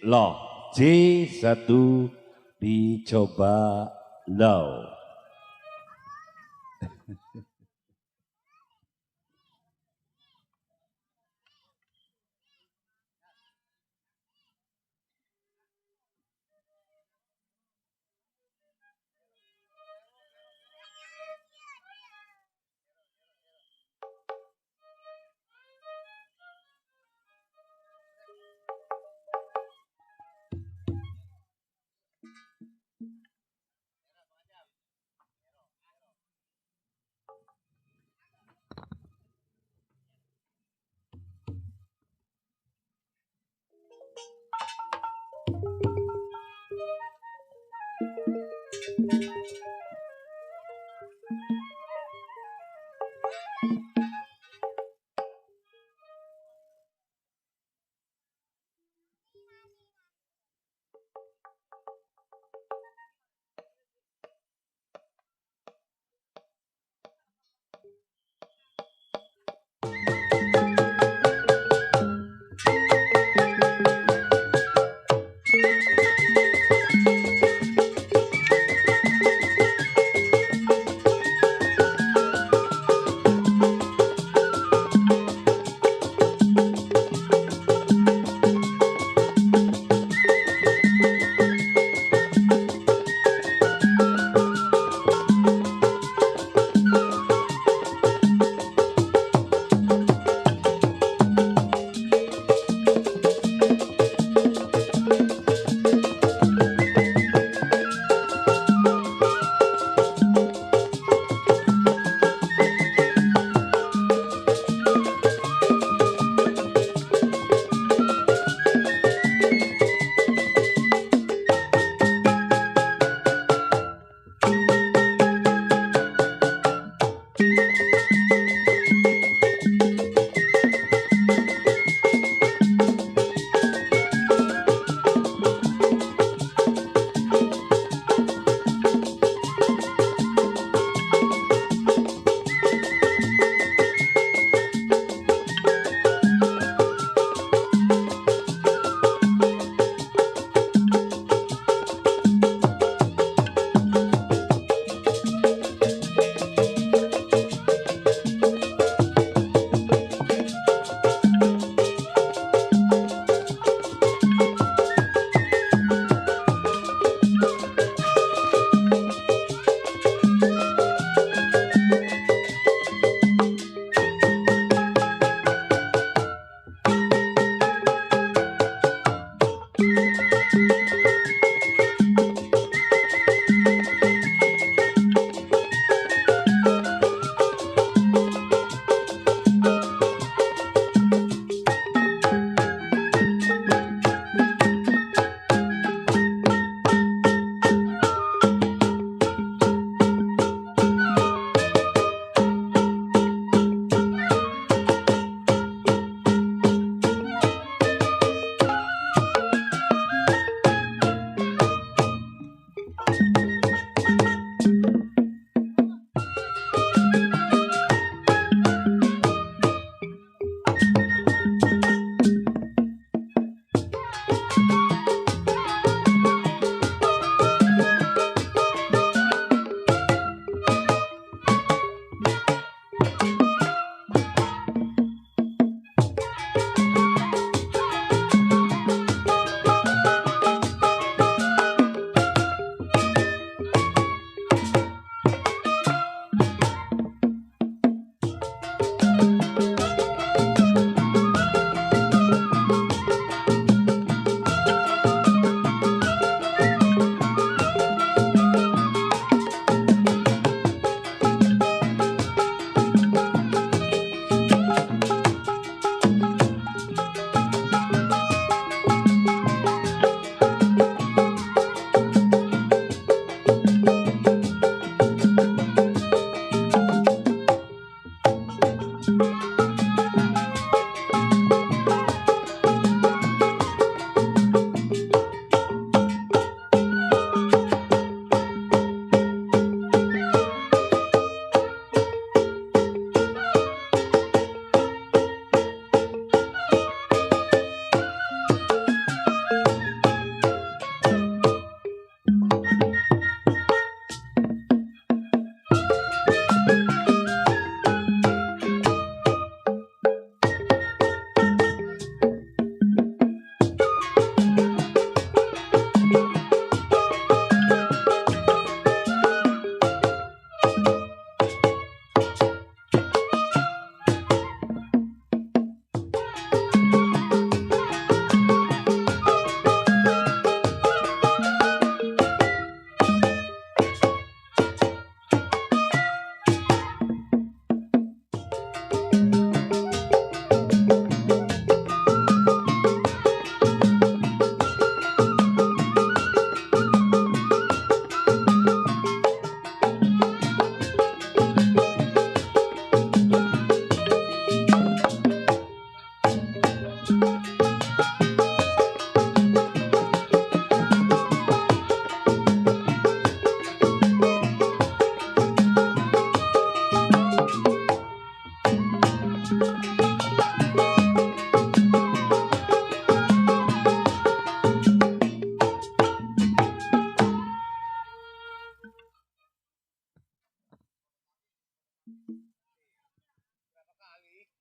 low. J1 dicoba low.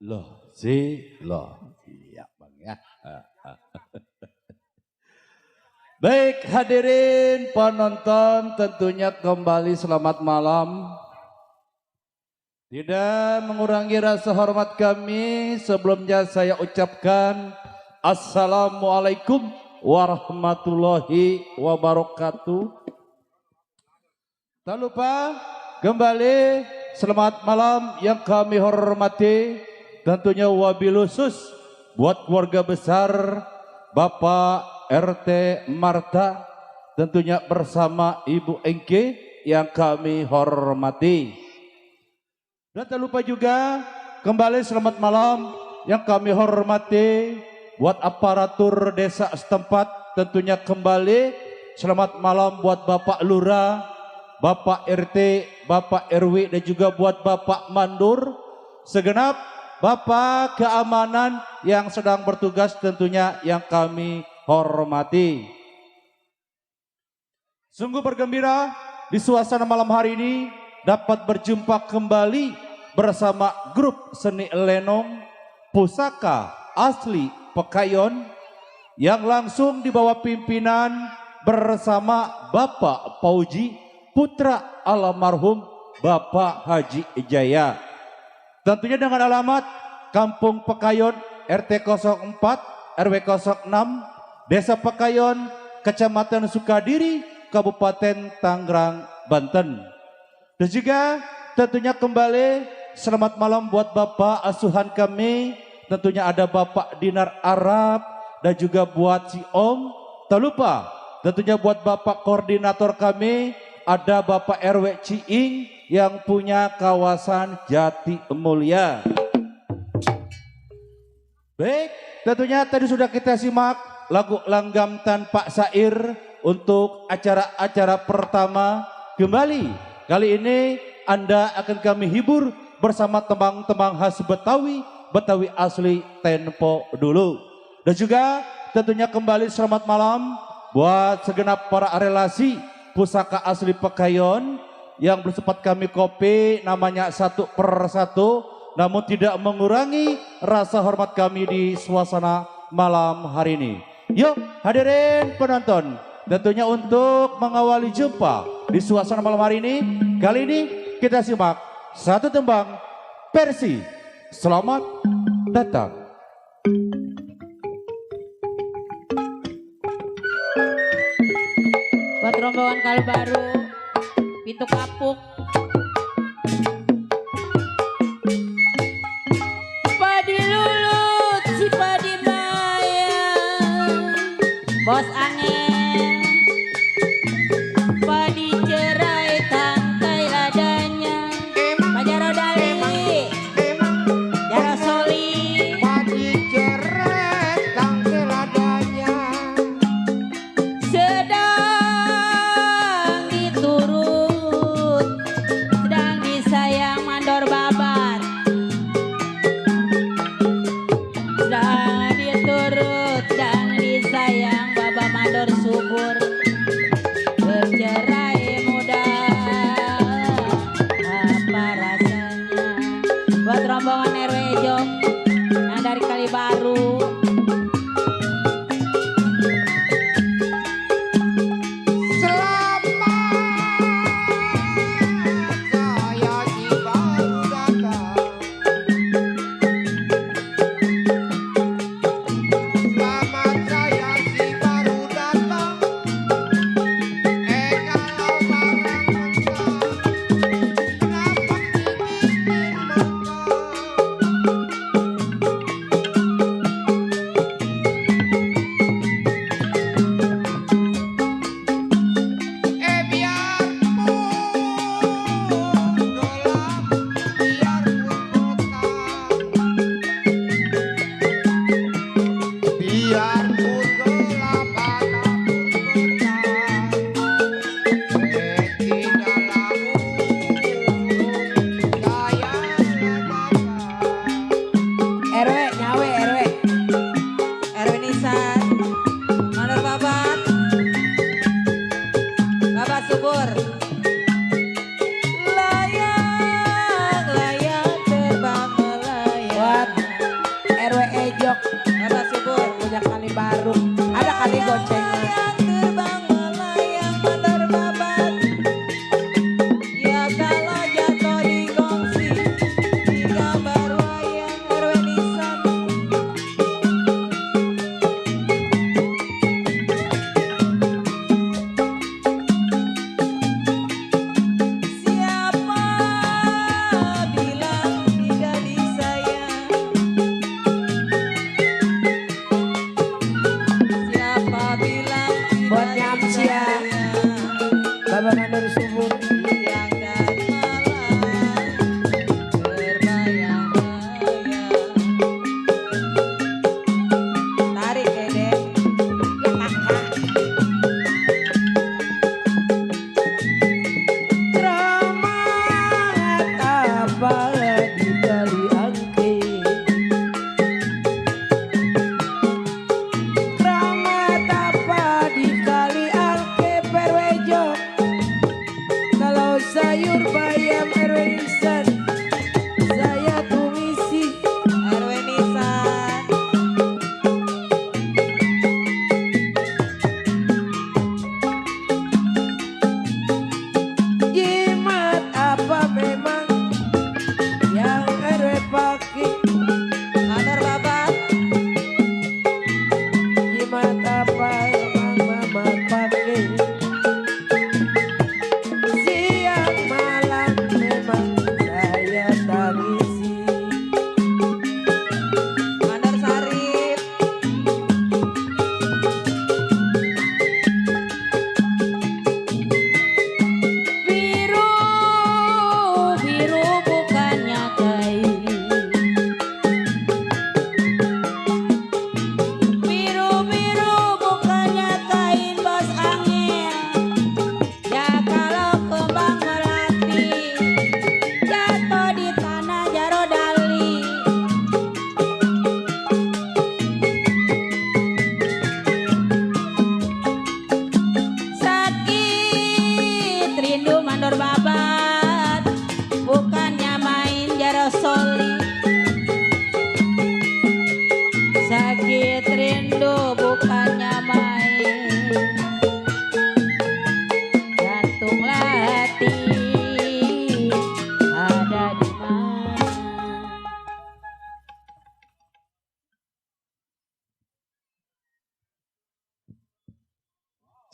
Loh, si, loh. Iya Bang ya. Baik hadirin penonton, tentunya kembali selamat malam. Tidak mengurangi rasa hormat kami, sebelumnya saya ucapkan Assalamualaikum warahmatullahi wabarakatuh. Tak lupa kembali selamat malam yang kami hormati. Tentunya wabil khusus buat keluarga besar Bapak RT Marta, tentunya bersama Ibu Engke yang kami hormati. Dan tak lupa juga kembali selamat malam yang kami hormati buat aparatur desa setempat, tentunya kembali selamat malam buat Bapak Lurah, Bapak RT, Bapak RW dan juga buat Bapak Mandur, segenap Bapak keamanan yang sedang bertugas tentunya yang kami hormati. Sungguh bergembira di suasana malam hari ini dapat berjumpa kembali bersama grup seni lenong pusaka asli Pekayon yang langsung di bawah pimpinan bersama Bapak Pauji putra almarhum Bapak Haji Jaya. Tentunya dengan alamat Kampung Pekayon RT 04 RW 06 Desa Pekayon Kecamatan Sukadiri Kabupaten Tangerang Banten. Dan juga tentunya kembali selamat malam buat Bapak asuhan kami, tentunya ada Bapak Dinar Arab dan juga buat si Om. Tak lupa tentunya buat Bapak koordinator kami ada Bapak RW Ciing yang punya kawasan Jati Mulia. Baik, tentunya tadi sudah kita simak lagu Langgam Tanpa Sair untuk acara-acara pertama. Kembali kali ini Anda akan kami hibur bersama tembang-tembang khas Betawi, Betawi asli tempo dulu. Dan juga tentunya kembali selamat malam buat segenap para relasi pusaka asli Pekayon yang bersempat kami kopi namanya satu persatu, namun tidak mengurangi rasa hormat kami di suasana malam hari ini. Yuk hadirin penonton, tentunya untuk mengawali jumpa di suasana malam hari ini, kali ini kita simak satu tembang versi Selamat Datang. Buat rombongan Kalbaru, Pintu Kapuk. Padi Lulut, si Padi Maya, Bos Angin, Padi Cerai, Tangkai Ladanya, Pajaro Dali, Jaro Soli, Padi Cerai, Tangkai Ladanya, sedang diturut, sedang disayang mandor babat, sedang diturut, sedang disayang baba mandor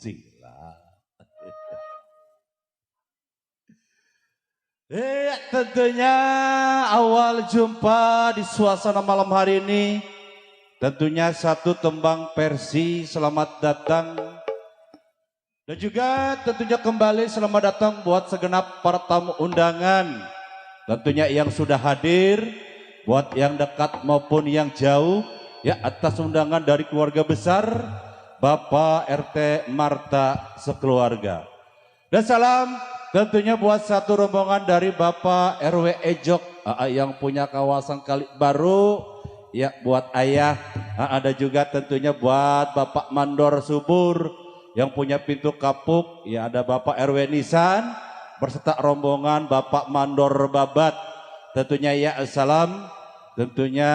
Cila. Tentunya awal jumpa di suasana malam hari ini, tentunya satu tembang versi selamat datang. Dan juga tentunya kembali selamat datang buat segenap para tamu undangan. Tentunya yang sudah hadir, buat yang dekat maupun yang jauh, ya atas undangan dari keluarga besar, Bapak RT Marta sekeluarga. Dan salam tentunya buat satu rombongan dari Bapak RW Ejok yang punya kawasan Kali Baru, ya buat ayah, ada juga tentunya buat Bapak Mandor Subur yang punya pintu kapuk, ya ada Bapak RW Nisan berserta rombongan Bapak Mandor Babat. Tentunya ya salam, tentunya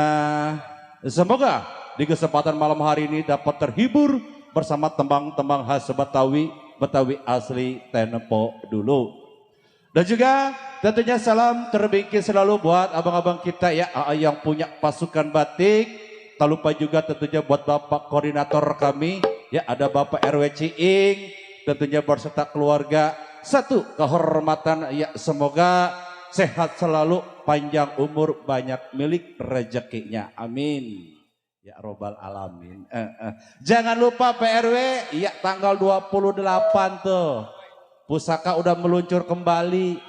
semoga di kesempatan malam hari ini dapat terhibur bersama tembang-tembang khas Betawi, Betawi asli tempo dulu. Dan juga tentunya salam terbingkis selalu buat abang-abang kita ya yang punya pasukan batik. Tak lupa juga tentunya buat Bapak koordinator kami, ya ada Bapak RW Ciing, tentunya berserta keluarga. Satu kehormatan, ya semoga sehat selalu, panjang umur, banyak milik rezekinya. Amin. Ya robbal alamin. Jangan lupa PRW, ya tanggal 28 tuh. Pusaka udah meluncur kembali.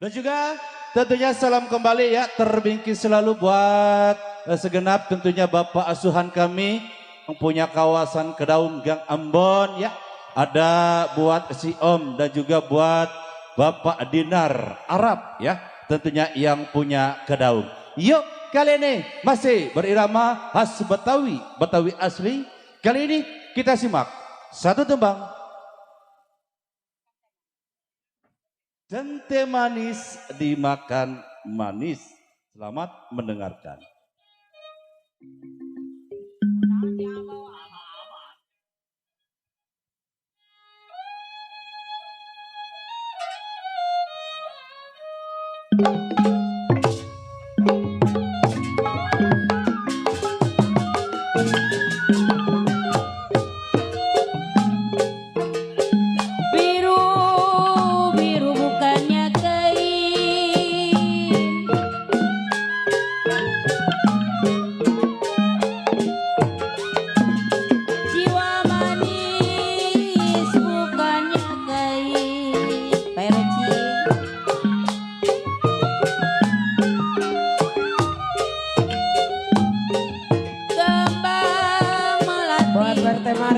Dan juga tentunya salam kembali ya terbingkis selalu buat segenap tentunya Bapak asuhan kami yang punya kawasan Kedaung Gang Ambon ya. Ada buat si Om dan juga buat Bapak Dinar Arab ya. Tentunya yang punya Kedaung. Yuk kali ini masih berirama khas Betawi, Betawi asli. Kali ini kita simak satu tembang. Cente manis dimakan manis. Selamat mendengarkan.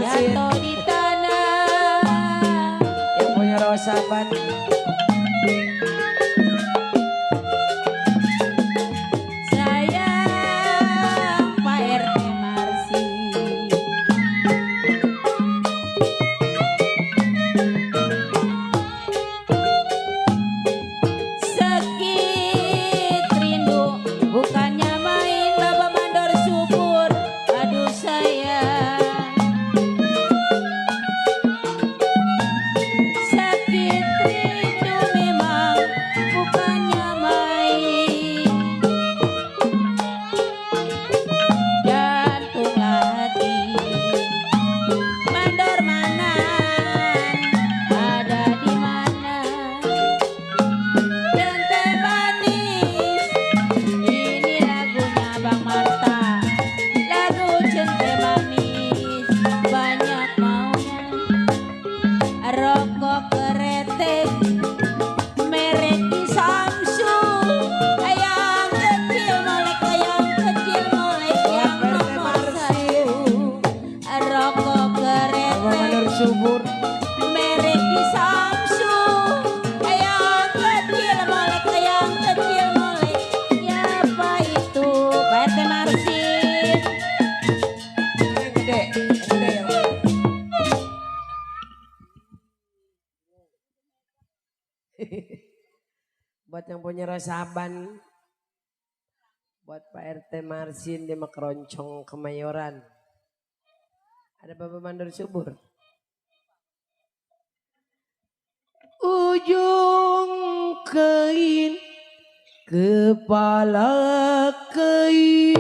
Jatuh di tanah yang punya rosaban. Sayang Pak RT Marsi, sakit rindu bukannya main Bapak Mandor Subur. Aduh sayang, sakit rindu memang bukannya main. Jantunglah hati Mandor Manan ada di mana? Cente manis, ini lagunya Bang Marta. Lagu cente manis banyak maunya. Rokok keretek merek di Samsung, ayam kecil molek, ayam kecil molek yang nomor satu. Rokok keretek subur merek di Samsung, ayam kecil molek, ayam kecil molek. Ya apa itu Pak RT Marsi? Gede, gede yang buat yang punya resaban, buat Pak RT Marsin di Makroncong Kemayoran. Ada Bapak Mandor Subur. Ujung kain kepala kain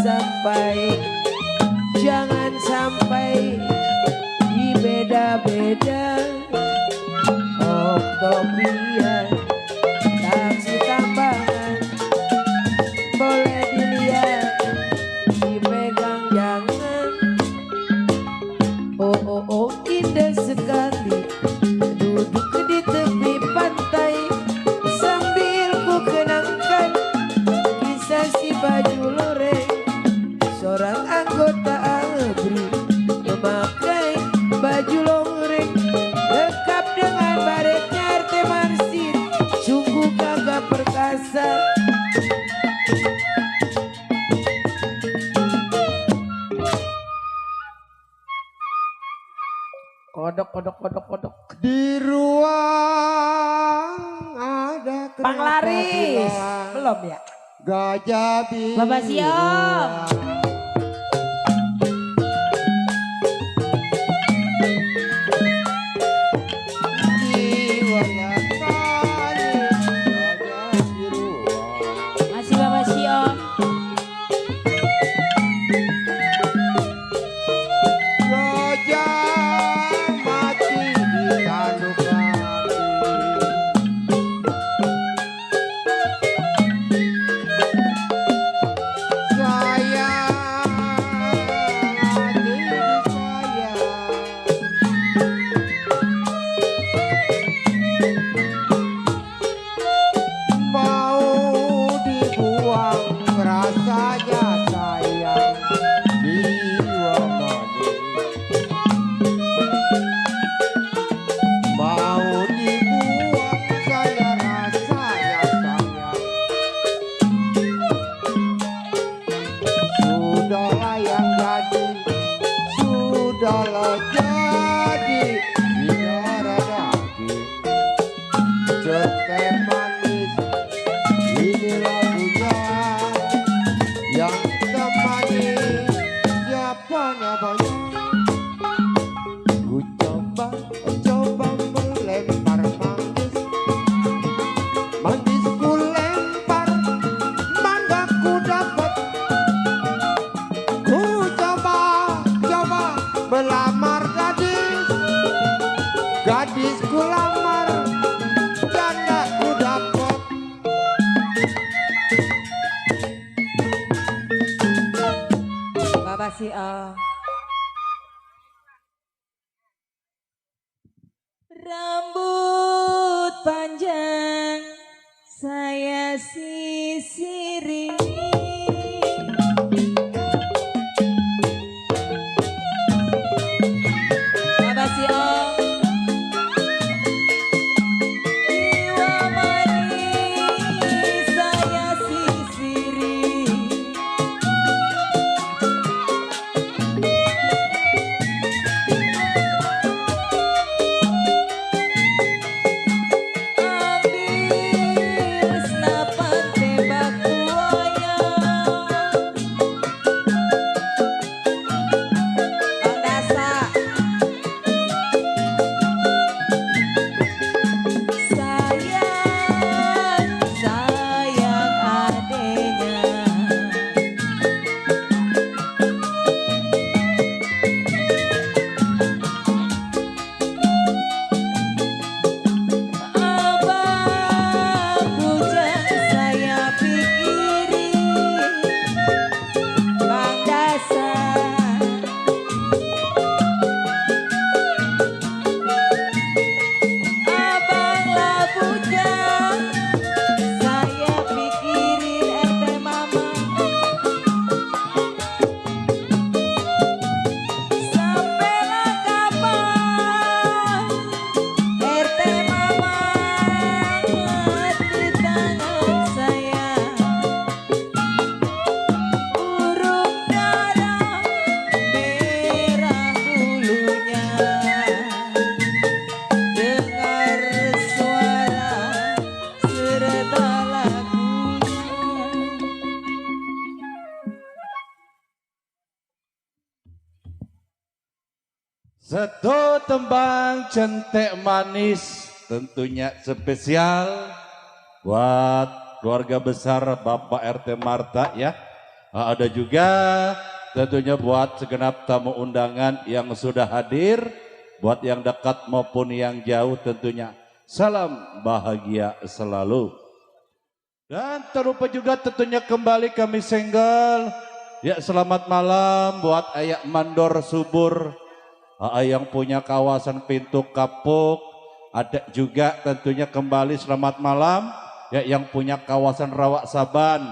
sampai, jangan sampai dibeda-beda. Oktobian taksi tambahan boleh dilihat, dipegang jangan. Oh indah sekali duduk di tepi pantai sambil ku kenangkan kisah si baju loreng. Seorang anggota ABRI memakai baju loreng lengkap dengan baretnya RT Marsin, sungguh kagak perkasa. Kodok. Di ruang ada Panglaris belum ya? gajah biru. Bapak Siom. Masih Bapak Siom. Sudahlah jadi bidara daging, cetek manis ini lagunya yang temani siapa namanya. Ku coba melempar manggis ku lempar, mangga ku dapat. Ku coba melamar gadis ku lamar, janda ku dapat. Bapak Siom. Rambut panjang saya sisiri, Bapak Siom. Jiwa manis saya sisiri, ambil senapan tembak buaya. Bang Dasa, sayang adenya. Abang bujang saya pikirin, Bang Dasa. Abanglah bujang saya pikirin RT Mama. Sampailah kapan RT Mama di tangan saya, urung darah merah bulunya, dengar suara serta lagunya. Satu tembang centek manis tentunya spesial buat keluarga besar Bapak RT Marta ya. Ada juga tentunya buat segenap tamu undangan yang sudah hadir, buat yang dekat maupun yang jauh tentunya. Salam bahagia selalu. Dan terlupa juga tentunya kembali kami single. Ya selamat malam buat Ayak Mandor Subur. Yang punya kawasan Pintu Kapuk. Ada juga tentunya kembali selamat malam. Ya yang punya kawasan Rawak Saban.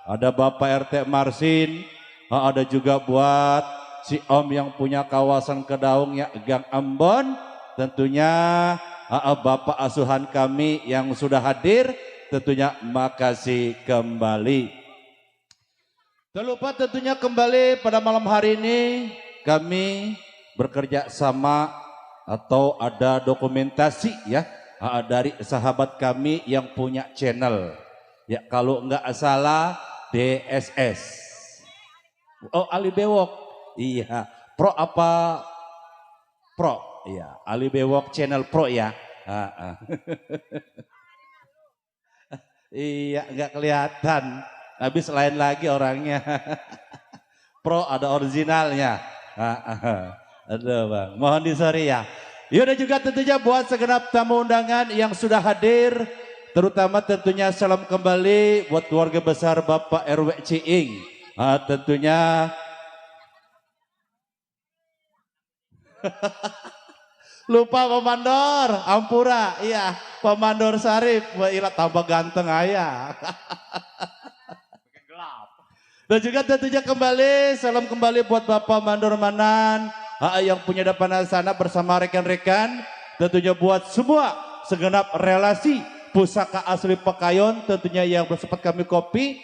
Ada Bapak RT Marsin. Ada juga buat si Om yang punya kawasan Kedaung ya Gang Ambon. Tentunya Bapak asuhan kami yang sudah hadir. Tentunya makasih kembali. Terlupa tentunya kembali pada malam hari ini kami bekerja sama atau ada dokumentasi ya dari sahabat kami yang punya channel. Ya kalau enggak salah DSS. Oh Ali Bewok. Iya. Pro apa? Pro. Iya. Ali Bewok channel Pro ya. Iya enggak kelihatan. Habis lain lagi orangnya. Pro ada originalnya. Aduh bang. Mohon disori ya. Yaudah juga tentunya buat segenap tamu undangan yang sudah hadir. Terutama tentunya salam kembali buat keluarga besar Bapak RW Ciing. Tentunya lupa Pemandor, Ampura, iya, Pemandor Sarif, ilah tambah ganteng ayah. Dan juga tentunya kembali, salam kembali buat Bapak Mandor Manan, yang punya depan sana bersama rekan-rekan, tentunya buat semua segenap relasi pusaka asli Pekayon, tentunya yang bersempat kami kopi,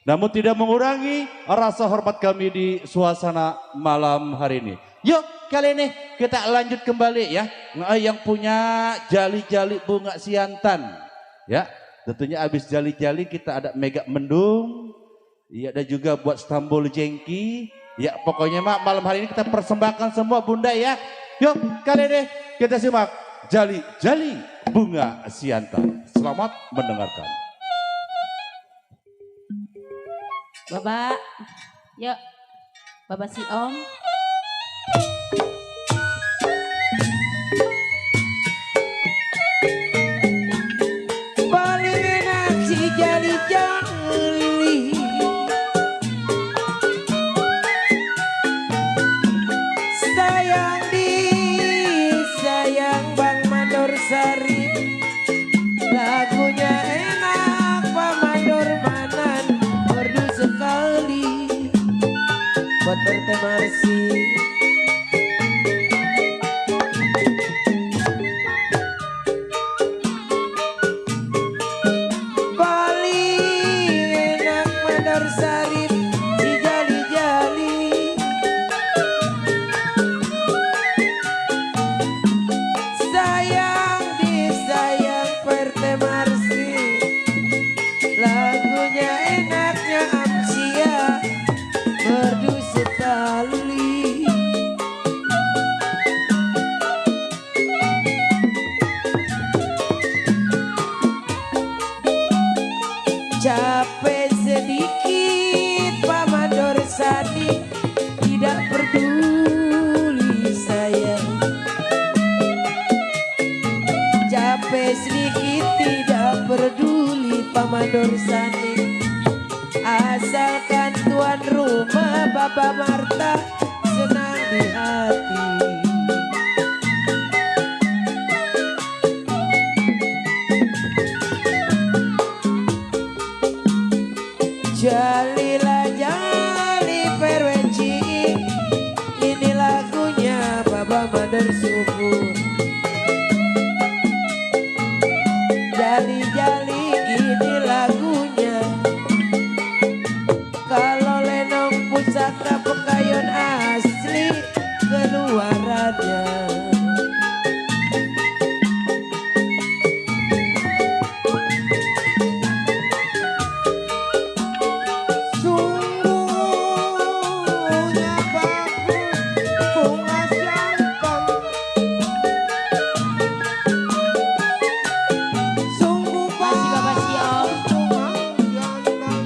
namun tidak mengurangi rasa hormat kami di suasana malam hari ini. Yuk kali ini kita lanjut kembali ya. Yang punya jali-jali bunga siantan. Ya tentunya habis jali-jali kita ada Mega Mendung. Ya ada juga buat Stambul Jengki. Ya pokoknya malam hari ini kita persembahkan semua bunda ya. Yuk kali ini kita simak jali-jali bunga siantan. Selamat mendengarkan. Bapak, yuk, Bapak si Om. Paling enak si jali-jali, sayang Bang Mandor Sarip, lagunya enak Pak Mandor Manan, merdu sekali buat bertemarsi. Paling enak Mandor Sarip si jali-jali, sayang disayang pertemarsi, lagunya enaknya amsia, merdu sekali. Capek sedikit Pak Mandor Sadi, tidak peduli saya. Capek sedikit tidak peduli Pak Mandor Sadi, asalkan tuan rumah Bapak Marta senang di hati. Jalilah jali perweci, ini lagunya Bapak Mandor Subur. Jali-jali ini lagunya, kalau lenong pusaka Pekayon asli keluarannya. Sungguhnya bagus bunga siantan, sungguh Masih Bapak si Om. bagus bunga siantan.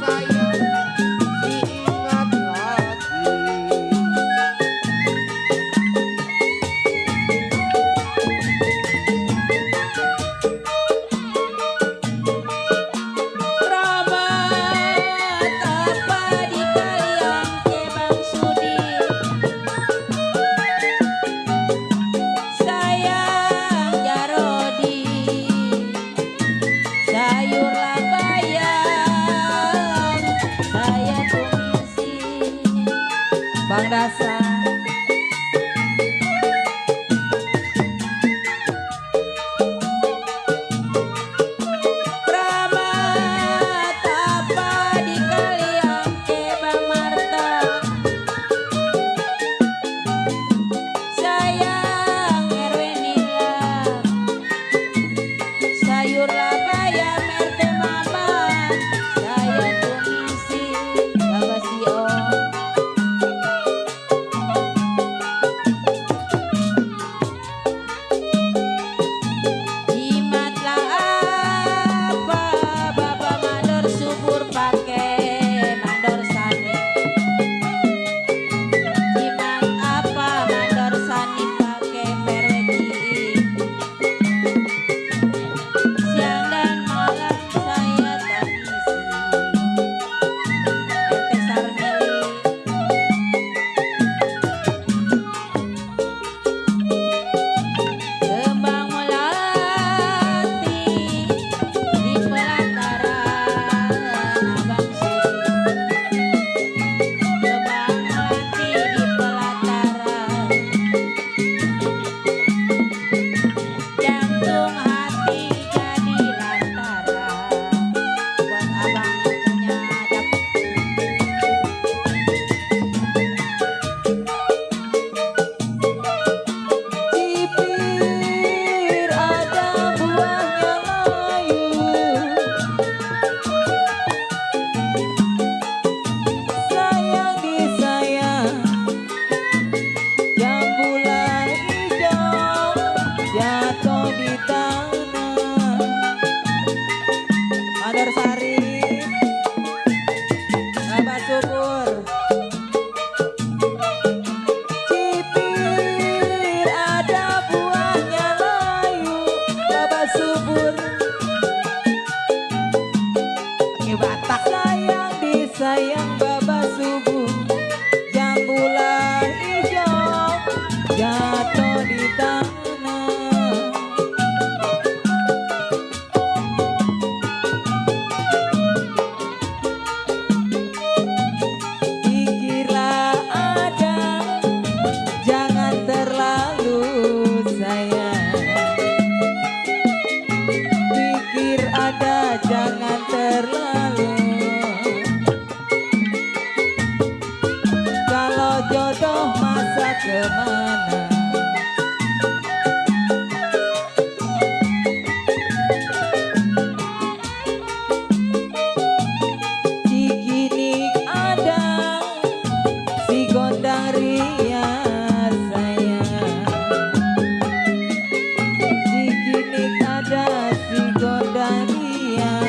sayang diingat lagi. Rama tapa di kalian ke Bang Sudi. Sayang Jarodi, sayur labayang, saya tumisi. Bang Dasar. Rama tapa di kalian ke Bang Marta. Sayang Erwenila, sayur labayam RT Mama, saya tumisi Bagasio. Jimatlah apa Bapak mandor subur pakai mandor sani. Jimat apa mandor sani pakai perweci. Siang dan malam saya tangisi. RT Sarmili. Kembang melati di pelataran Abang Sudi. Kembang melati di pelataran, jantung hati jadi lantaran. Buat abang yang punya Cipir ada buahnya layu, sayang disayang, jambulan hijau jatuh di tanah. Mandor Sari, Bapak Subur. Cipir ada buahnya layu, Bapak Subur. Pakai Batak. Sayang disayang Bapak Subur, jambulan hijau jatuh di tanah. Pikirlah ada, jangan terlalu sayang. Pikir ada, jangan terlalu. Kalau jodoh masa kemana? Cikinik ada, si gondang rias sayang. Cikinik ada, si gondang rias.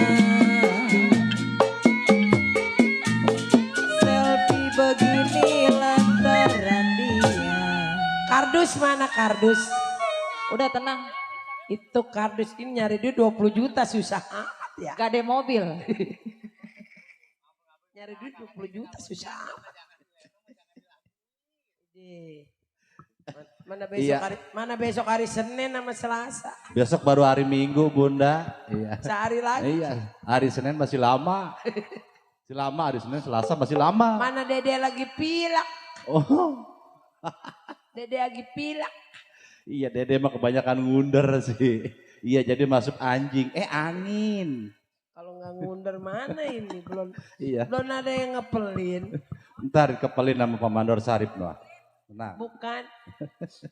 Selfie begini lantaran dia. Kardus mana kardus? Udah tenang, Itu kardus ini nyari duit 20 juta susah amat ya. gak ada mobil. Nyari duit 20 juta susah amat. Ide. Iya. Mana besok hari Senin sama Selasa? Besok baru hari Minggu, Bunda. Iya. Sehari lagi. Iya, hari Senin masih lama. Masih lama, hari Senin, Selasa masih lama. Mana Dede lagi pilak? Oh, Dede lagi pilak. iya Dede mah kebanyakan ngunder sih. Iya, jadi masuk anjing. Angin. Kalau nggak ngunder mana ini belum Iya, belum ada yang ngepelin. ntar kepelin sama Pak Mandor Sarip Noah. Tenang. Bukan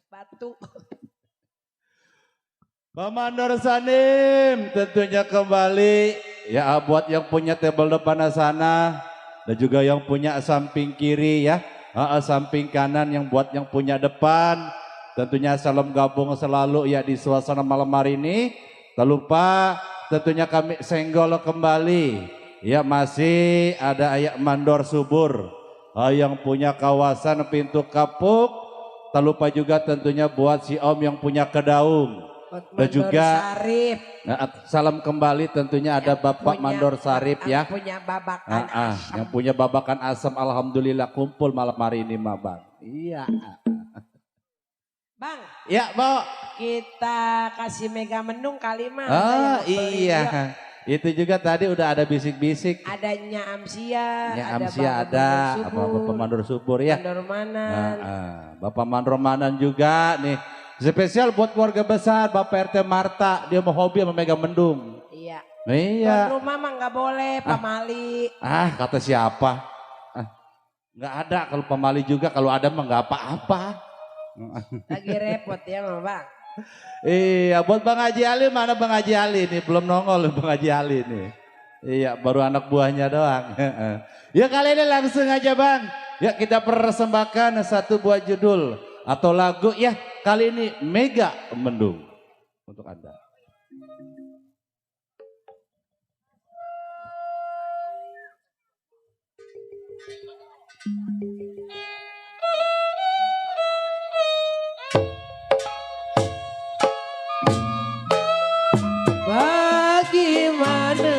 batu. Pak Mandor Sanim tentunya kembali ya buat yang punya table depan sana dan juga yang punya samping kiri ya, samping kanan yang buat yang punya depan. Tentunya salam gabung selalu ya di suasana malam hari ini. Tak lupa tentunya kami senggol kembali Ya masih ada Ayak Mandor Subur yang punya kawasan Pintu Kapuk. Tak lupa juga tentunya buat si Om yang punya Kedaung. Dan juga Sarip. salam kembali tentunya ada Bapak Mandor Sarip ya. Yang punya babakan asam. Yang punya babakan asam, alhamdulillah kumpul malam hari ini mah Bang. Iya. Bang. Ya Bo. Kita kasih Mega Mendung kali mah. Oh iya. Itu juga tadi udah ada bisik-bisik. Adanya Amsia. Amsia ada. Bapak Mandor Subur ya. Mandor Manan. Bapak Mandor Manan juga nih. Spesial buat keluarga besar Bapak RT Marta. Dia mau hobi sama Mega Mendung. Iya. Iya. Tuan rumah mah nggak boleh, pamali. Kata siapa? Nggak ada kalau pamali juga. Kalau ada mah nggak apa-apa. Lagi repot ya mah Bang. Iya, buat Bang Haji Ali, mana Bang Haji Ali nih? Belum nongol Bang Haji Ali nih. Iya, baru anak buahnya doang. Ya kali ini langsung aja Bang. Ya kita persembahkan satu buah judul atau lagu ya. Kali ini Mega Mendung untuk Anda. Bagaimana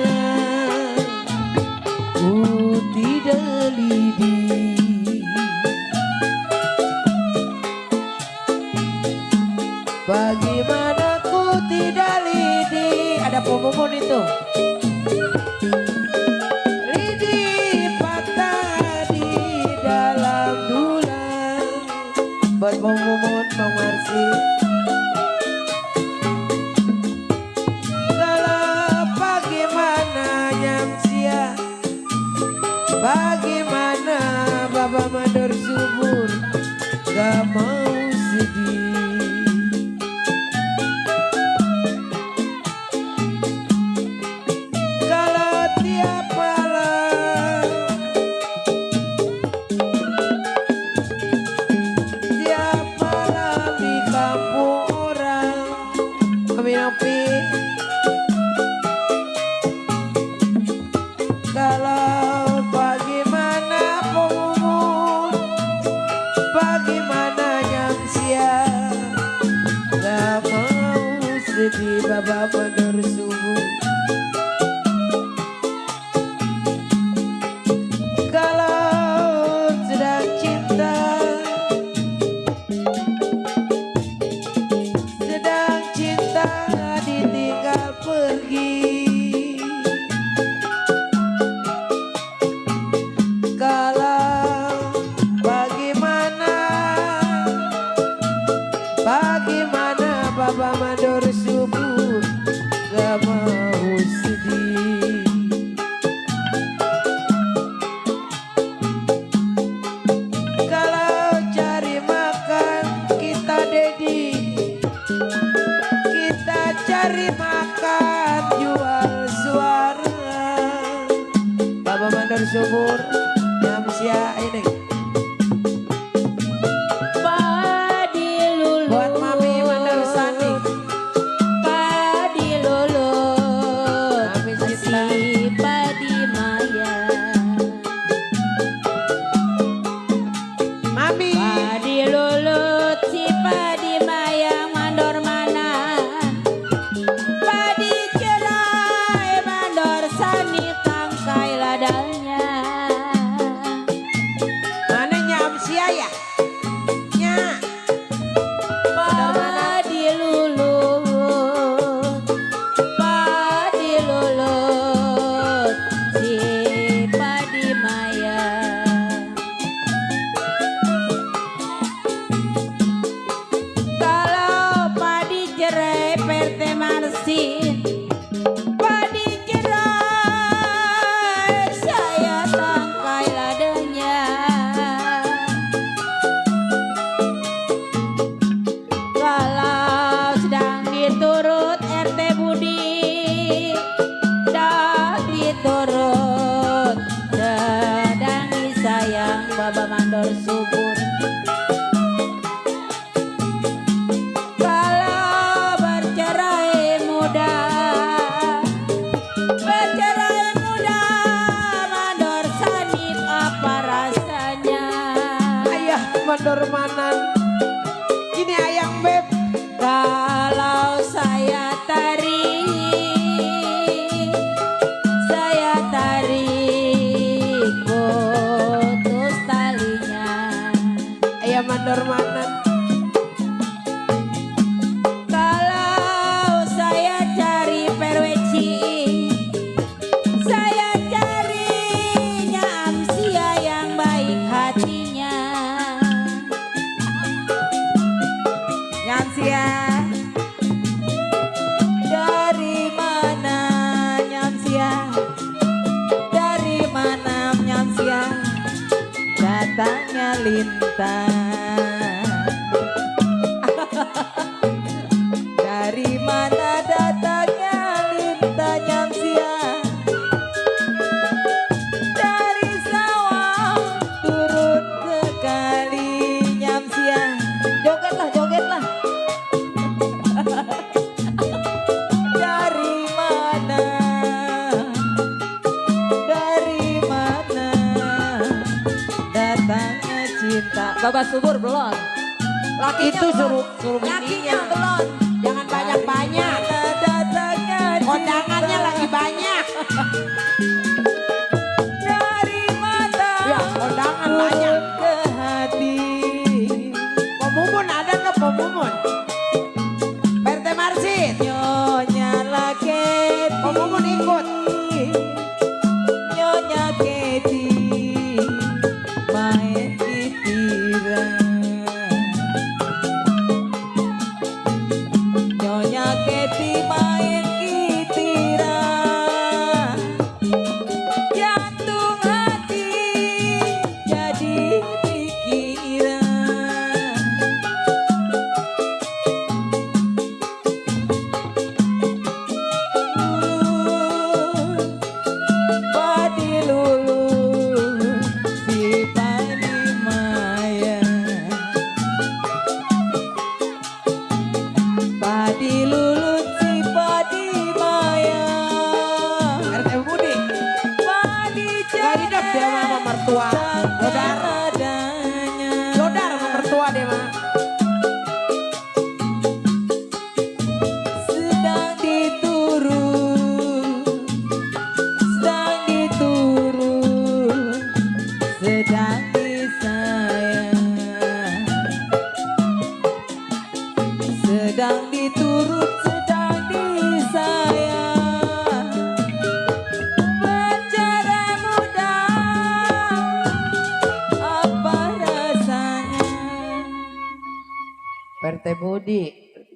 ku tidak lidi, bagaimana ku tidak lidi. Ada pomomun itu. Lidi patah di dalam dulang. Buat pomomun Bang Marsi. Bagaimana Bapak Mandor Subur gak mau sedih. Kalau tiap malam, tiap malam di kampung orang ngopi-ngopi. Kalau bagaimana pomomun, bagaimana Nyamsia, gak mau sedih Bapak Mandor Subur. Kalau sedang cinta, sedang cinta ditinggal pergi. Bagaimana Bapak Mandor Subur gak mau sedih. Kalau cari makan kita dedi, kita cari makan jual suara. Bapak Mandor Subur Nyamsia ini. Baba Mandor Subur. Kalau bercerai muda mandor manan. Ini ayang beb. Kalau saya tarik putus talinya. Ayam mandor manan. Kalau saya cari perweci, saya carinya amsia yang baik hatinya. Nyamsia, dari mana Nyamsia? Dari mana Nyamsia? Datangnya lintang. Dari mana datangnya lintang Nyamsia? Dari sawah turun ke kali Nyamsia. Jogetlah, jogetlah. Dari mana? Dari mana datangnya cinta? Babak subur belum? Laki Itu suruh lakinya bininya. belum. Jangan banyak-banyak. Datangnya Kondangannya lagi banyak. Dari mata Ya, kondangan banyak. ke hati. Pemumun ada nggak pemumun? PRT Marsin. Nyonya Laketi, Pemumun ikut. Nyonya Keti, main titiran. Nyonya Keti main titiran. Jantung hati jadi pikiran. Padi lulu si padi maya. Padi lulu si padi maya. RT Budi. Padi Gak hidup dia sama mertua. Lodar. adanya. Lodar sama mertua dia mah. Sedang diturun, sedang diturun, sedang disayang. Sedang diturut, sedang disayang. Bicara muda, apa rasanya? RT Budi.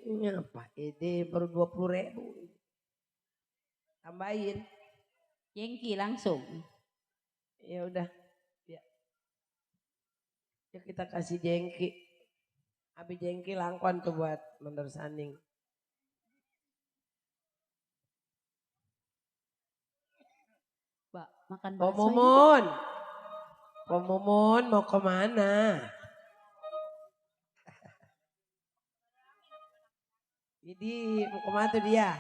Ini apa? Ini baru 20.000. Tambahin. Jengki langsung. Ya udah. Ya. Ya kita kasih jengki. Abi jengki langkon tuh buat mandor sanding. Mbak, makan bakso ini. Pemumun. Pemumun mau kemana? Jadi mau kemana tuh dia?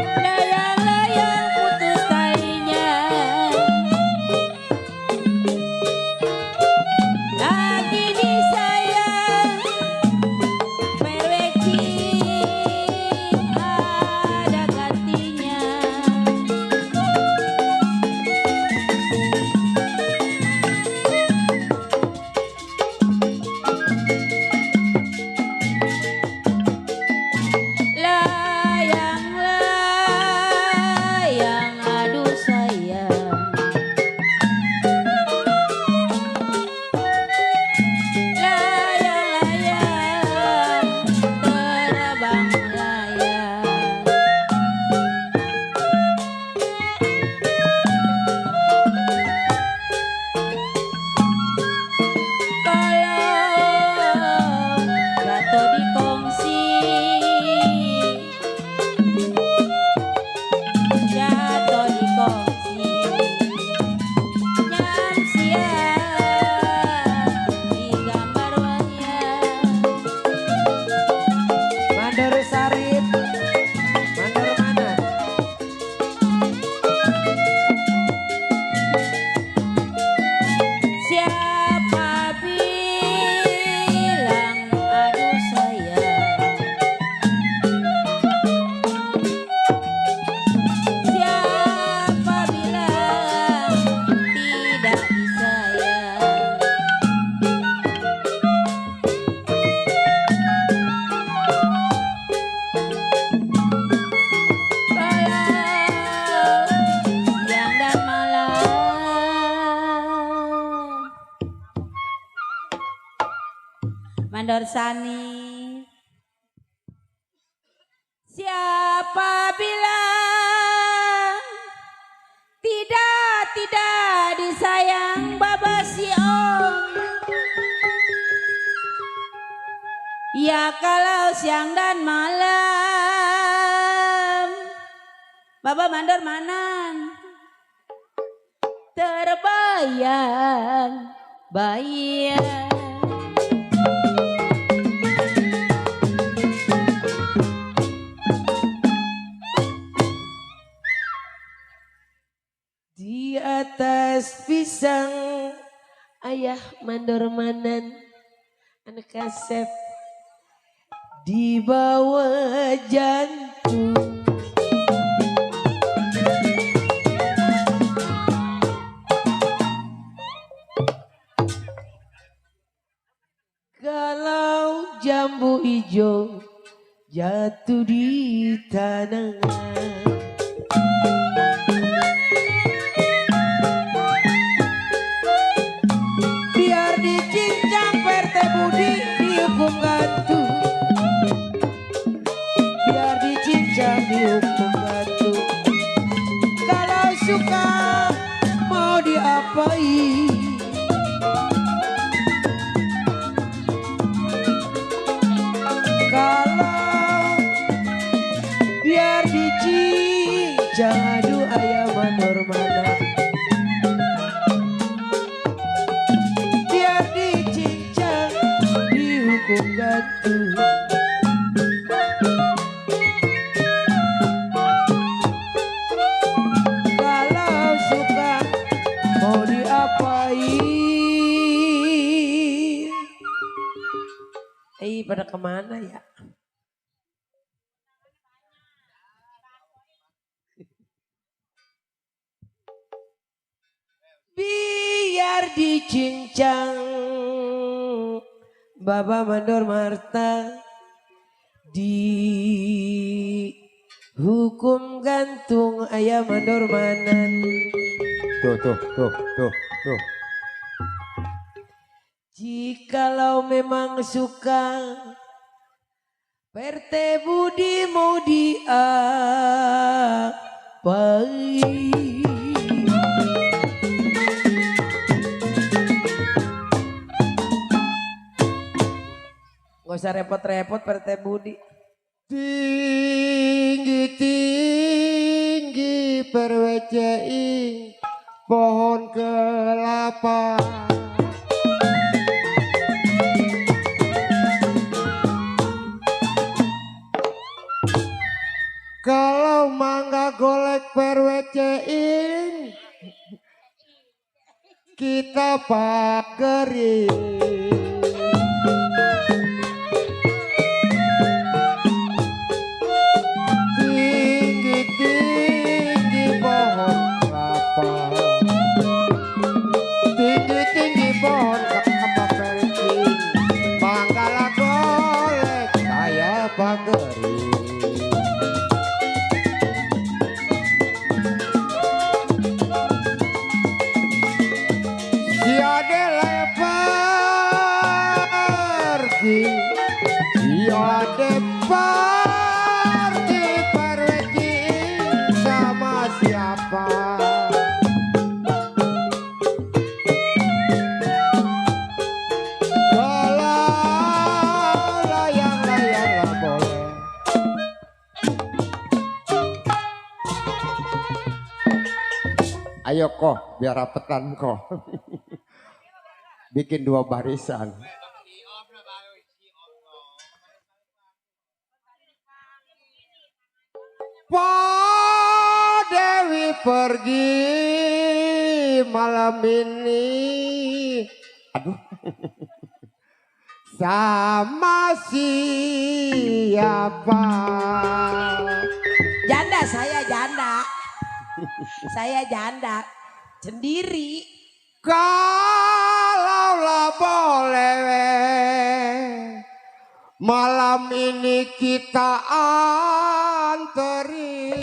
Daya Mandor Sani. Siapa bilang tidak disayang Baba si Om. Ya kalau siang dan malam Baba mandor manan terbayang-bayang. Di atas pisang ayah mandor manan anak kasep di bawah jantung. Kalau jambu hijau jatuh di tanah, biar dicincang Perte Budi dihukum gantung. Biar dicincang dihukum gantung. Kalau suka mau diapain? Kalau biar dicincang, aduh ayam mandor mana. Biar dicincang dihukum gantung. Kalau suka mau diapain? Pada kemana ya? Biar dicincang Baba mandor Marta dihukum gantung ayam mandor manan. Tuh. Jikalau memang suka Perte Budi mau diapain? Gak usah repot-repot Perte Budi. Tinggi perweceing pohon kelapa. Kalau mangga golek perweceing kita pagerin. Tinggi pohon kelapa, tinggi pohon kelapa perweceing, manggala golek saya pagerin. Siade pergi perweceing sama siapa? Kalau layang-layang boleh. Ayo kok, biar rapetan kok. Bikin 2 barisan. Pak Dewi pergi malam ini. Aduh. Sama siapa? Janda, saya janda. Saya janda sendiri. Kalaulah boleh, malam ini kita anteri.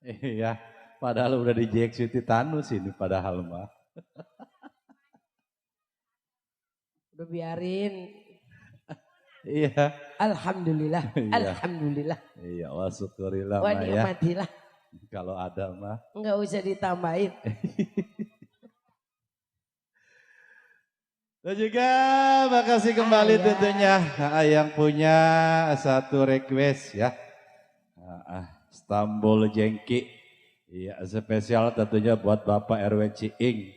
Iya, padahal udah diinjeksi titanus ini padahal mah. Udah biarin. Iya. Alhamdulillah. Iya. Alhamdulillah. Iya, wa syukurillah Wa mah ya. nikmatillah. Kalau ada mah. Enggak usah ditambahin. Dan juga makasih kembali tentunya yang punya satu request ya. Istanbul Jengki. Iya, spesial tentunya buat Bapak RW Ciing.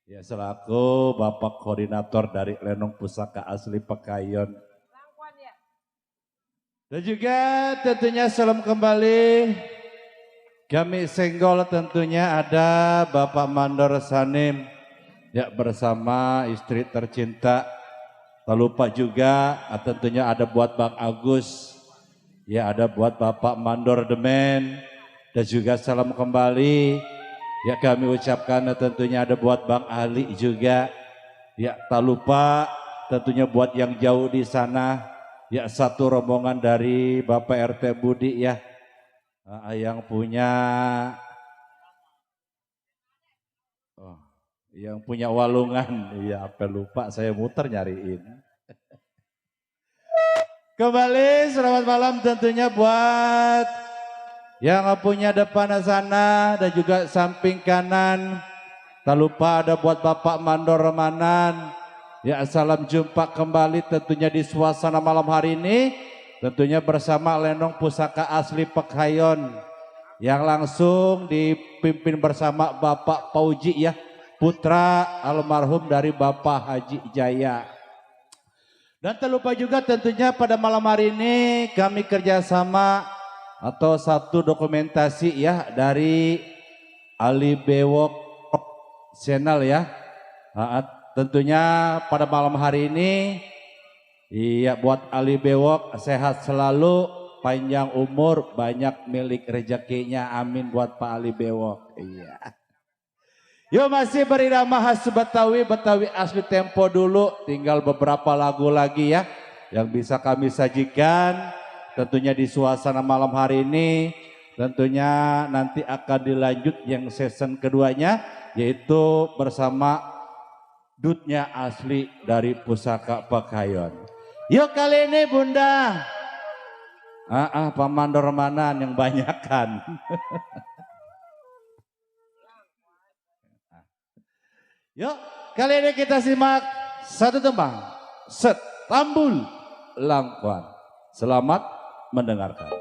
Ya, selaku Bapak Koordinator dari Lenong Pusaka Asli Pekayon. Dan juga tentunya salam kembali. Kami senggol tentunya ada Bapak Mandor Sanim. Ya, bersama istri tercinta. Tak lupa juga tentunya ada buat Bang Agus. Ya, ada buat Bapak Mandor Demen. Dan juga salam kembali. Ya, kami ucapkan tentunya ada buat Bang Ali juga. Ya, tak lupa tentunya buat yang jauh di sana. Ya, satu rombongan dari Bapak RT Budi ya. Yang punya yang punya walungan. Iya, apa lupa saya muter nyariin. Kembali selamat malam tentunya buat yang punya depan sana dan juga samping kanan. Tak lupa ada buat Bapak Mandor Remanan. Ya, salam jumpa kembali tentunya di suasana malam hari ini. Tentunya bersama Lenong Pusaka Asli Pekayon. Yang langsung dipimpin bersama Bapak Pauji ya. Putra almarhum dari Bapak Haji Jaya. Dan tak lupa juga tentunya pada malam hari ini kami kerjasama atau satu dokumentasi ya dari Ali Bewok Channel ya. Tentunya pada malam hari ini iya buat Ali Bewok sehat selalu, panjang umur, banyak milik rezekinya, amin buat Pak Ali Bewok. Iya. Yuk masih berirama khas Betawi, Betawi asli tempo dulu, tinggal beberapa lagu lagi ya yang bisa kami sajikan tentunya di suasana malam hari ini. Tentunya nanti akan dilanjut yang season keduanya yaitu bersama Dutnya asli dari Pusaka Pekayon. Yuk kali ini Bunda. Pak Mandor Remanan yang banyakan. Yuk kali ini kita simak satu tembang. Setambul Langkuan. Selamat mendengarkan.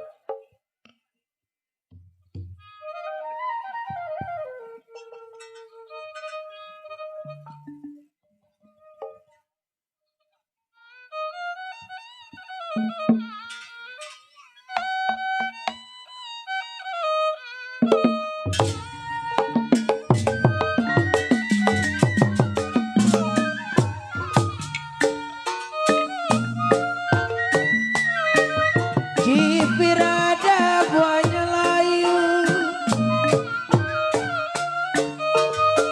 Cipir ada buahnya layu,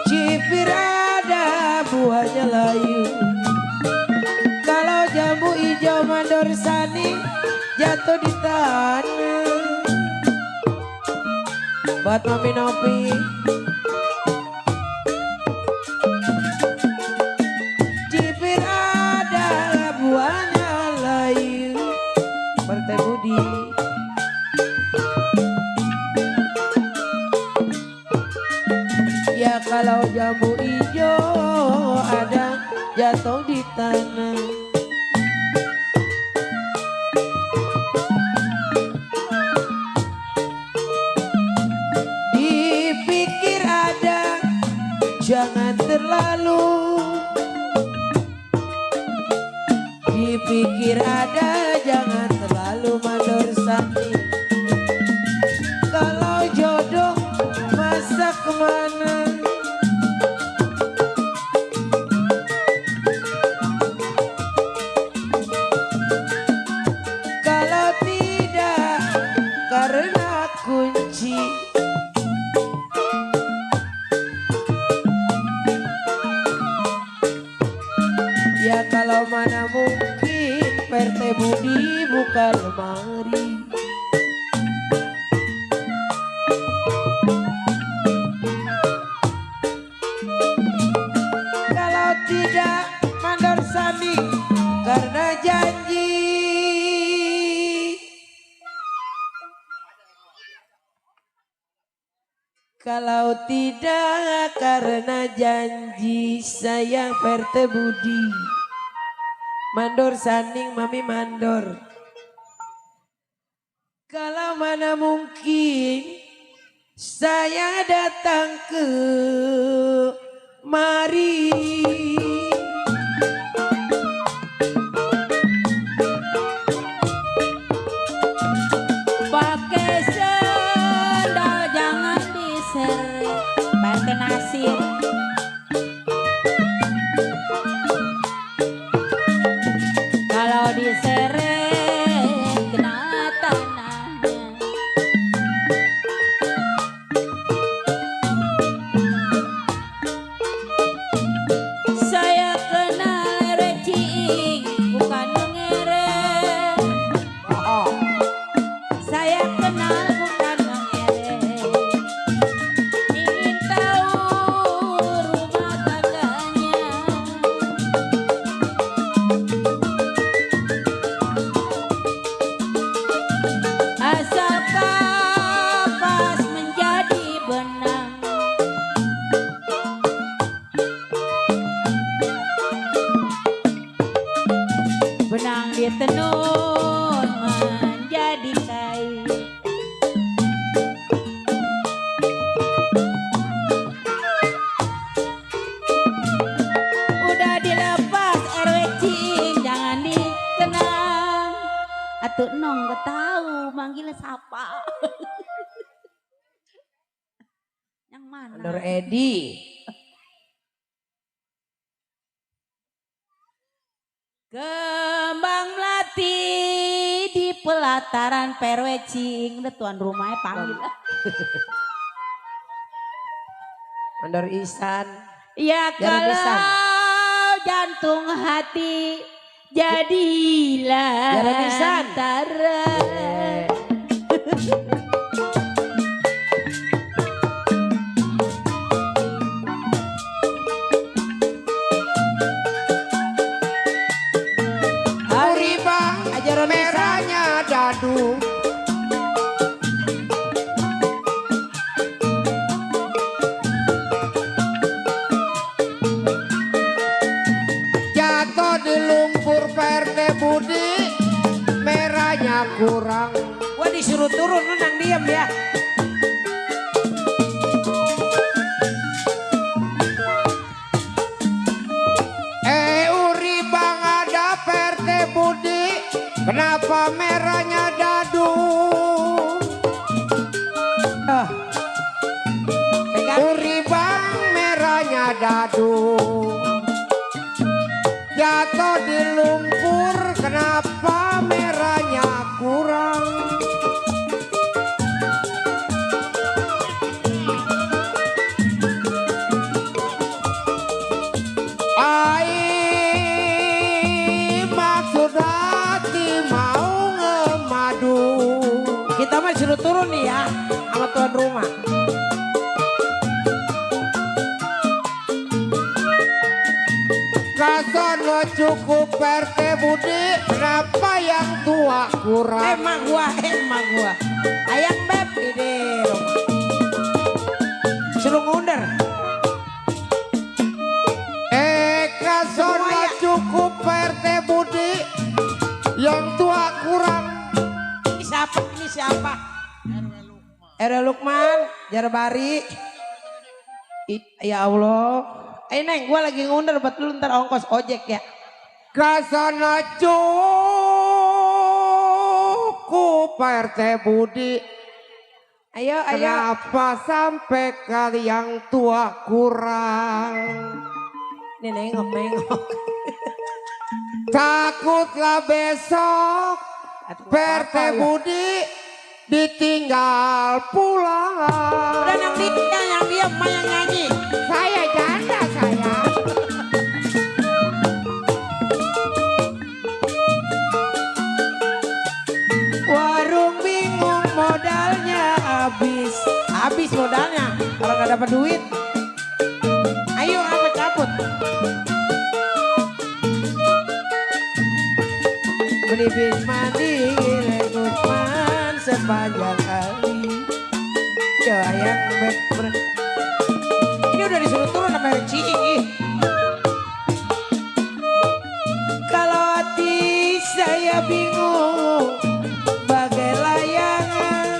cipir ada buahnya layu. Kalau jambu hijau mandor sani jatuh di tanah. Buat Mami Nopi. Cipir ada buahnya layu. Bertemu di ya kalau jambu hijau ada jatuh di tanah. Dipikir ada jangan terlalu. Dipikir ada jangan terlalu mandor sani. Kalau jodoh masa kemana? Kalau tidak karena kunci. Ya kalau mana mungkin PRT Budi buka lemari. Kalau tidak karena janji sayang Perte Budi. Mandor sanding mami mandor. Kalau mana mungkin saya datang ke mari. Pakai sendal jangan diseret. Pak Nasir. Kalau diseret kena tanahnya. Saya kenal recing bukan mengeret. Saya kenal bukan mengeret. Ingin tahu rumah tangganya. Asal kapas menjadi benang. Benang ditenun menjadi kain. Udah dilepas RW Cing, jangan dikenang. Atuh nong gak tahu manggilnya siapa. Yang mana? Mandor Edi. Kembang melati di pelataran perwecing. Udah tuan rumahnya panggil. Mandor Ihsan. Ya Jangan kalau jantung hati jadilah Jangan Ihsan. antara. Uribang Ajaran merahnya dadu. Jatuh di lumpur Perte Budi, merahnya kurang. Gua disuruh turun lu nang diem ya. Uribang ada Perte Budi, kenapa merahnya dadu? Pegang. Uribang merahnya dadu. Jatuh di lumpur, kenapa merahnya kurang? Ai maksud hati mau ngemadu. Kita mah suruh turun nih ya sama tuan rumah. Kasono cukup Perte Budi, kenapa yang tua kurang? Emang gua. Ayang beb di rumah. Suruh ngunder. Kasono Semuanya. cukup Perte Budi, yang tua kurang. Ini siapa? RW Lukman, Jarbari. Ya Allah. Neng, gua lagi ngunder buat lu ntar ongkos ojek ya. Kasono cukup Perte Budi, Ayo. kenapa sampai kali yang tua kurang? Nih nengok. Takutlah besok Aduh, Perte apa ya? Budi ditinggal pulang. Udah yang diam, mah yang nyanyi. Saya janda saya. Warung bingung modalnya habis. Habis modalnya kalau nggak dapat duit. Ayo cabut. Beli bis mandi Gusman sepanjang kali. Ya yang ini udah disuruh turun sama Ciing. Kalau hati saya bingung bagai layangan,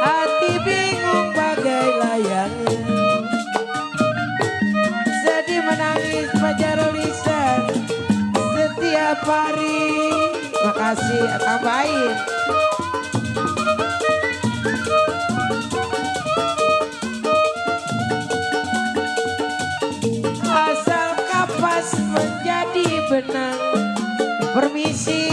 hati bingung bagai layangan, sedih menangis pacar lisan setiap hari. Makasih, tambahin. Asal kapas menjadi benang. Permisi.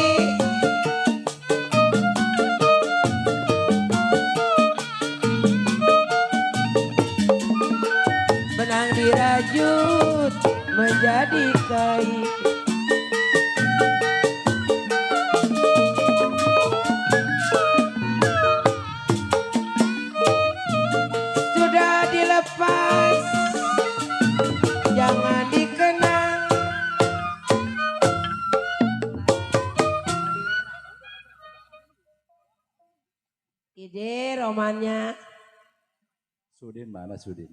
Benang dirajut menjadi kain. Sudah dilepas, jangan dikenang. Ide romannya. Sudin mana Sudin?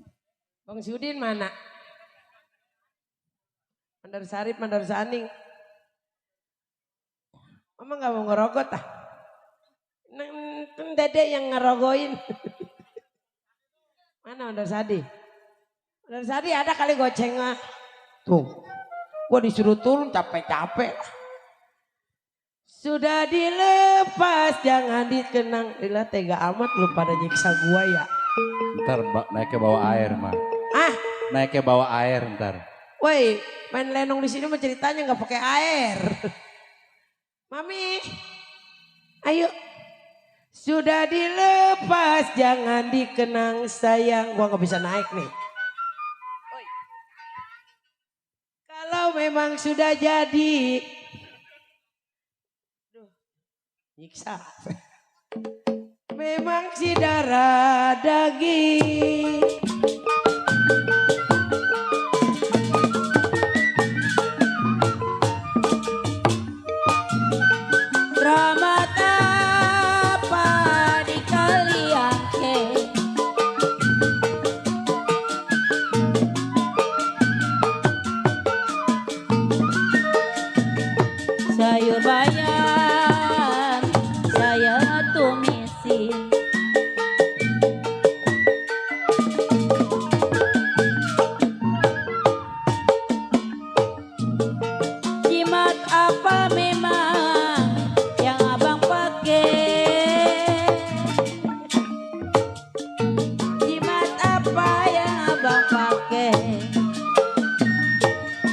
Bang Sudin mana? Mandar Sarip, Mandar Saning. Mama gak mau ngerogot ah. Kan dedek yang ngerogoin. Mana Mandar Sadi? Mandar Sadi ada kali goceng ah. Tuh, gua disuruh turun capek-capek. Sudah dilepas, jangan dikenang. Lila tega amat lu pada nyiksa gua ya. Ntar naik ke bawah air mah. Ah, Naik ke bawah air ntar. woi, main lenong di sini mah ceritanya nggak pakai air. Mami, ayo. Sudah dilepas, jangan dikenang sayang. Gua nggak bisa naik nih. Oi. Kalau memang sudah jadi, duh, nyiksa. Memang si darah daging. Rahmat apa di kalian ke? Sayur bayam saya tumisin. Jimat apa memang yang abang pakai? Jimat apa yang abang pakai?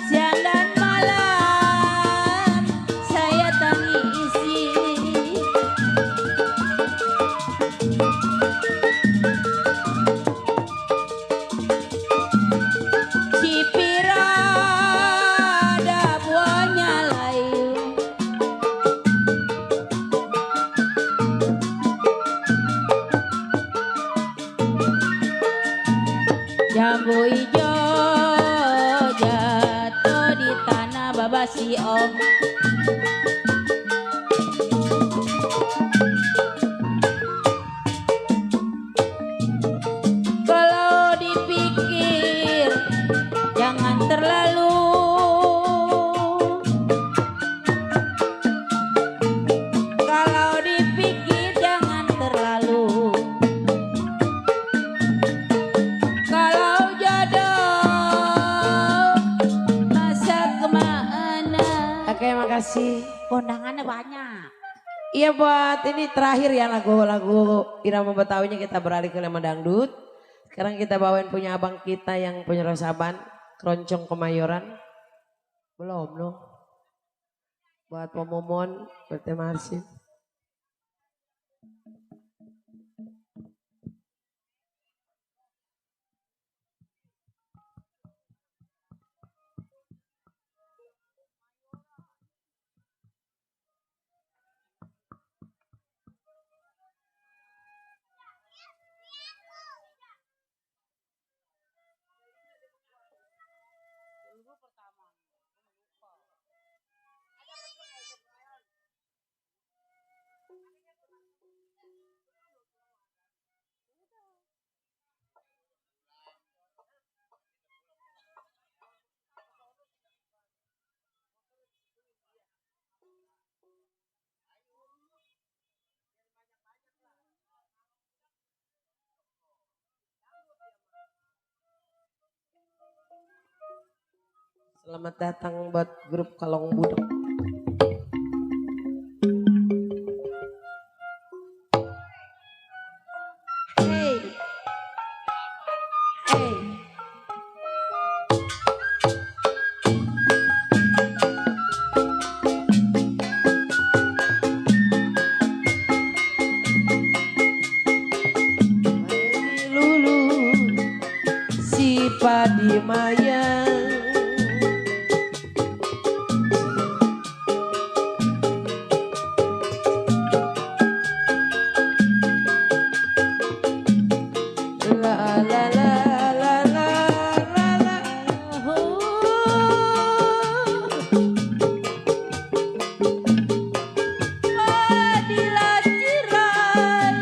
Siang dan malam saya tangisi. Cipira ada buahnya layu. Jambu hijau jatuh di tanah babasi om. Kalau dipikir jangan terlalu. Kalau dipikir jangan terlalu. Kalau jodoh masa kemana? Oke, makasih. Kondangannya banyak. Iya buat ini terakhir ya lagu-lagu irama Betawinya kita beralih ke lema dangdut. Sekarang kita bawain punya abang kita yang punya Rosaban, Keroncong Kemayoran. Belum loh. Buat Pomomon, buat Teh Marsin. Selamat datang buat grup Kalong Budok. Hey. Hey. Lulu si padi mayang. La la la la la la la. Padilah cerai,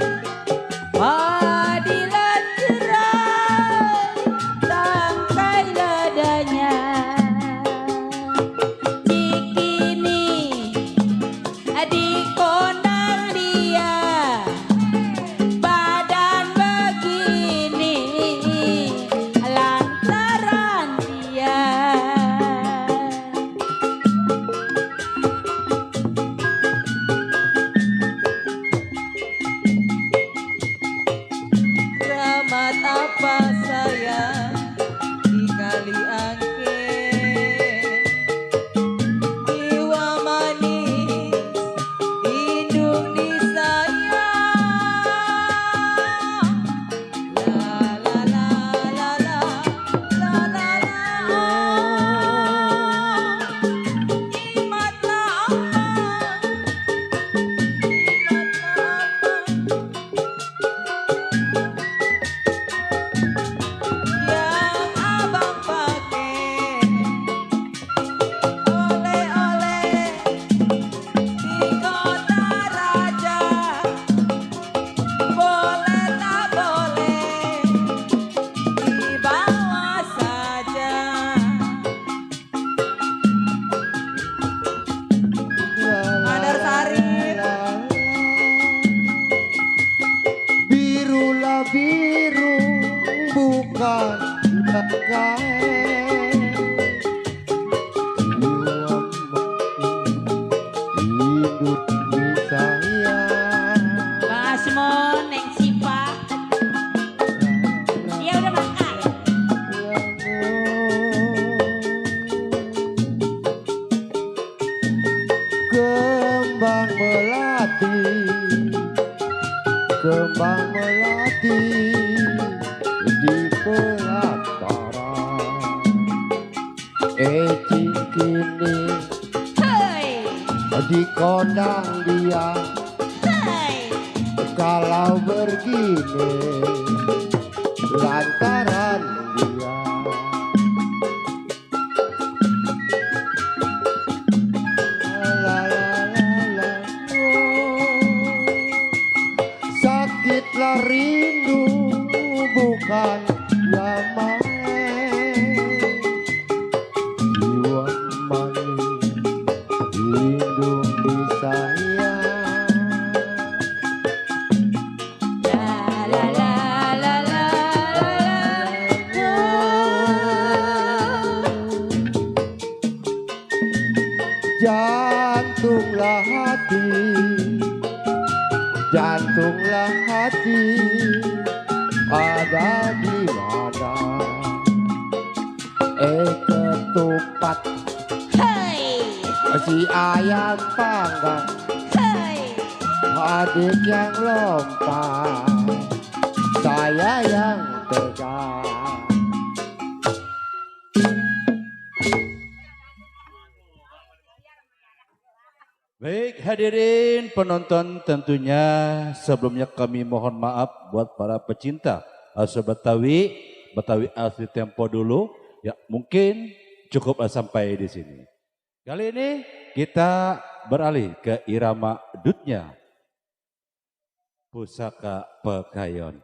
padilah cerai, tangkai ladanya. Cikini, adik kondang dia, badan begini, lantaran dia. Keramat apa sayang di kali angke, jiwa manis hidung di sayang. La la la la la la la la. Jimatlah apa, jimatlah yang abang pakai, oleh-oleh di kota raja, boleh tak boleh dibawa saja. Madar Sarip. Birulah biru bukan kain. Jiwa hidup di sayang. Bang Asmon, Neng Sipa, dia udah makan. Kembang melati, kembang melati di pelataran. Cikini Hei, di kondang dia, hei, kalau begini lantaran dia. La, la, la, la, oh. Sakitlah rindu bukan yang main. Jiwa manis hidung di sayang. la la la la la la. Jantunglah hati, jantunglah hati, ada di mana? Ketupat Hei, si ayam panggang, hei, adik yang lompat, saya yang tegar. Baik hadirin penonton, tentunya sebelumnya kami mohon maaf buat para pecinta Asa Betawi, Betawi asli tempo dulu. Ya mungkin cukup sampai di sini. Kali ini kita beralih ke irama dutnya Pusaka Pekayon.